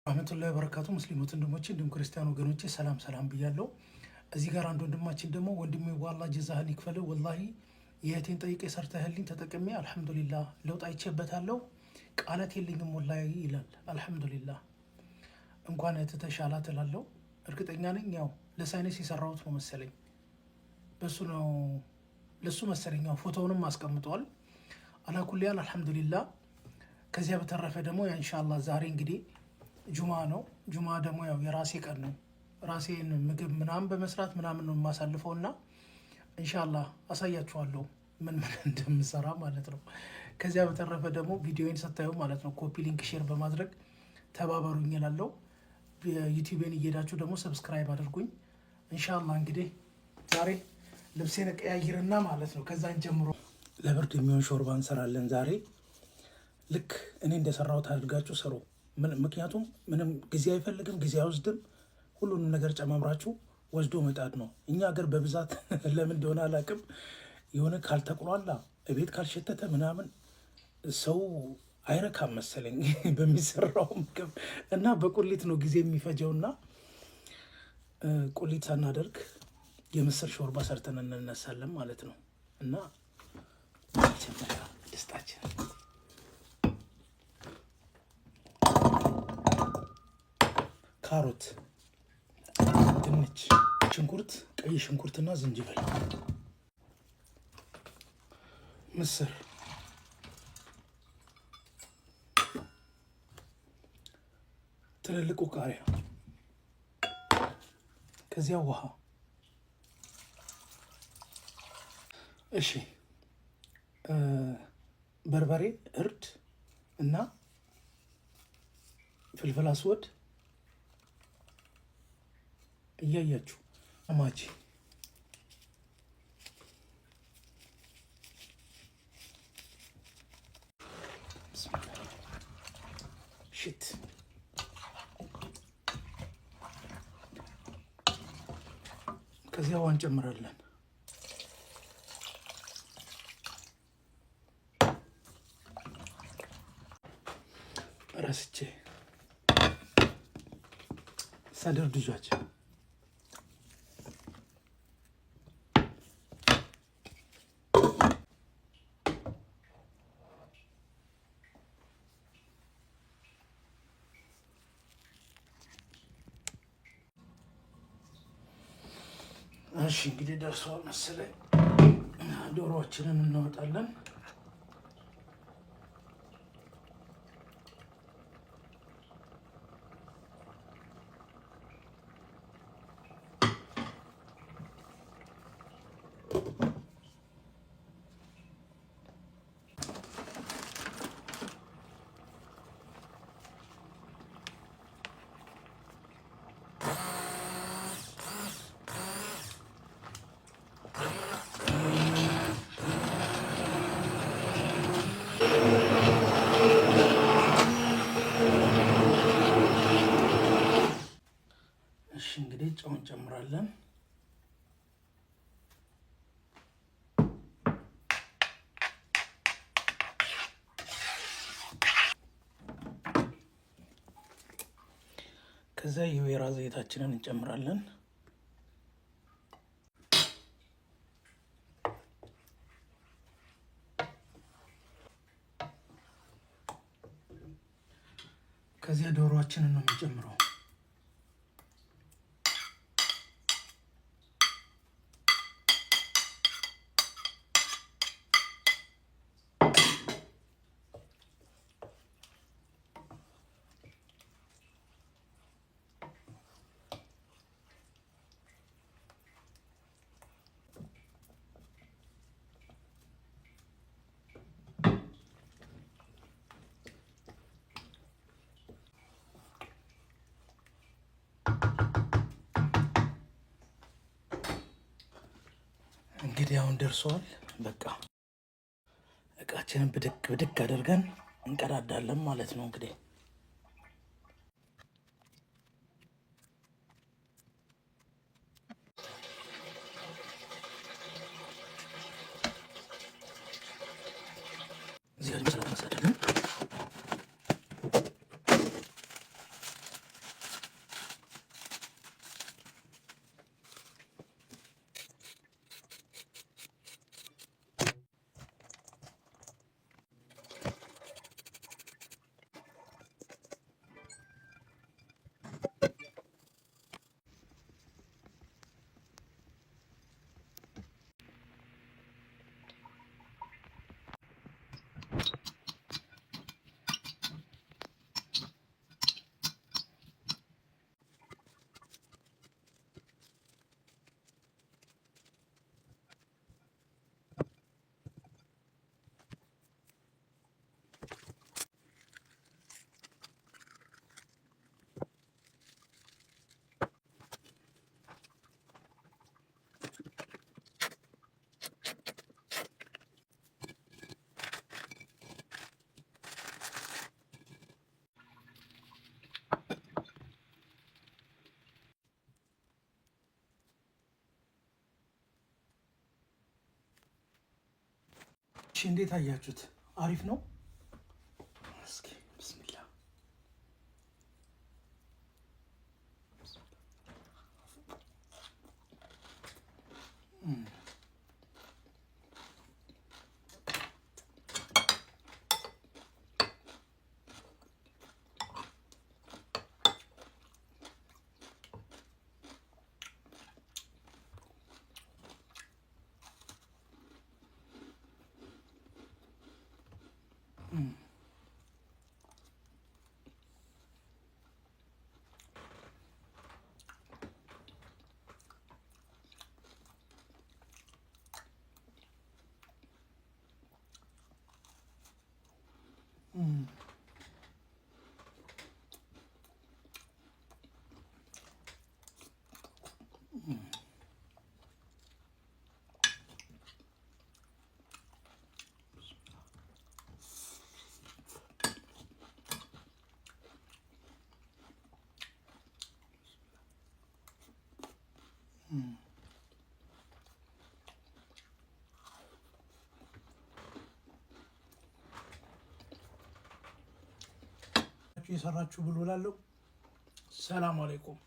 ረህመቱላሂ ወበረካቱ። ሙስሊሞች ወንድሞቼ እንዲሁም ክርስቲያን ወገኖቼ ሰላም ብያለሁ። እዚህ ጋር አንድ ወንድማችን ደግሞ ወንድሜ ዋላ ጀዛህን ይክፈልህ፣ ወላሂ የእህቴን ጠይቄ ሰርተህልኝ ተጠቅሜ አልሐምዱሊላህ ለውጥ አይቼበታለሁ፣ ቃላት የለኝም ወላሂ ይላል። አልሐምዱሊላህ እንኳን እህት ተሻላት እላለሁ። እርግጠኛ ነኝ ያው ለሳይንስ የሰራሁት ነው መሰለኝ፣ በሱ ነው ለሱ መሰለኝ። ያው ፎቶውንም አስቀምጧል። አላኩልያል አልሐምዱሊላህ። ከዚያ በተረፈ ደግሞ ኢንሻአላህ ዛሬ እንግዲህ ጁማ ነው። ጁማ ደግሞ ያው የራሴ ቀን ነው። ራሴን ምግብ ምናምን በመስራት ምናምን ነው የማሳልፈው እና ኢንሻአላህ አሳያችኋለሁ ምን እንደምሰራ ማለት ነው። ከዚያ በተረፈ ደግሞ ቪዲዮን ስታዩ ማለት ነው ኮፒ ሊንክ ሼር በማድረግ ተባበሩኝ እላለሁ። ዩቲዩብን እየሄዳችሁ ደግሞ ሰብስክራይብ አድርጉኝ ኢንሻአላህ። እንግዲህ ዛሬ ልብሴን ቀያይርና ማለት ነው ከዛን ጀምሮ ለብርድ የሚሆን ሾርባ እንሰራለን ዛሬ። ልክ እኔ እንደሰራሁት አድርጋችሁ ስሩ። ምክንያቱም ምንም ጊዜ አይፈልግም፣ ጊዜ አይወስድም። ሁሉንም ነገር ጨማምራችሁ ወስዶ መጣድ ነው። እኛ ሀገር በብዛት ለምን እንደሆነ አላውቅም፣ የሆነ ካልተቁላላ እቤት ካልሸተተ ምናምን ሰው አይረካም መሰለኝ በሚሰራው ምግብ እና በቁሊት ነው ጊዜ የሚፈጀውና ቁሊት ሳናደርግ የምስር ሾርባ ሰርተን እንነሳለን ማለት ነው። እና መጀመሪያ ድስታችን ካሮት፣ ድንች፣ ሽንኩርት፣ ቀይ ሽንኩርትና ዝንጅብል፣ ምስር፣ ትልልቁ ቃሪያ፣ ከዚያ ውሃ። እሺ በርበሬ፣ እርድ እና ፍልፍል አስወድ እያያችሁ አማጂ ሽት ከዚያ ውሃ እንጨምራለን። ረስቼ ሰደር ልጆች እሺ እንግዲህ ደርሰዋል መሰለኝ። ዶሮዎችንን እናወጣለን። እሺ እንግዲህ ጨው እንጨምራለን። ከዛ የወይራ ዘይታችንን እንጨምራለን። ከዚያ ዶሮአችንን ነው የምንጨምረው። እንግዲህ አሁን ደርሷል። በቃ እቃችንን ብድግ አድርገን እንቀዳዳለን ማለት ነው። እንግዲህ እዚህ ጋር እንዴት አያችሁት? አሪፍ ነው። እስኪ ብስሚላ የሰራችሁ ብሎ ላለው ሰላም አለይኩም።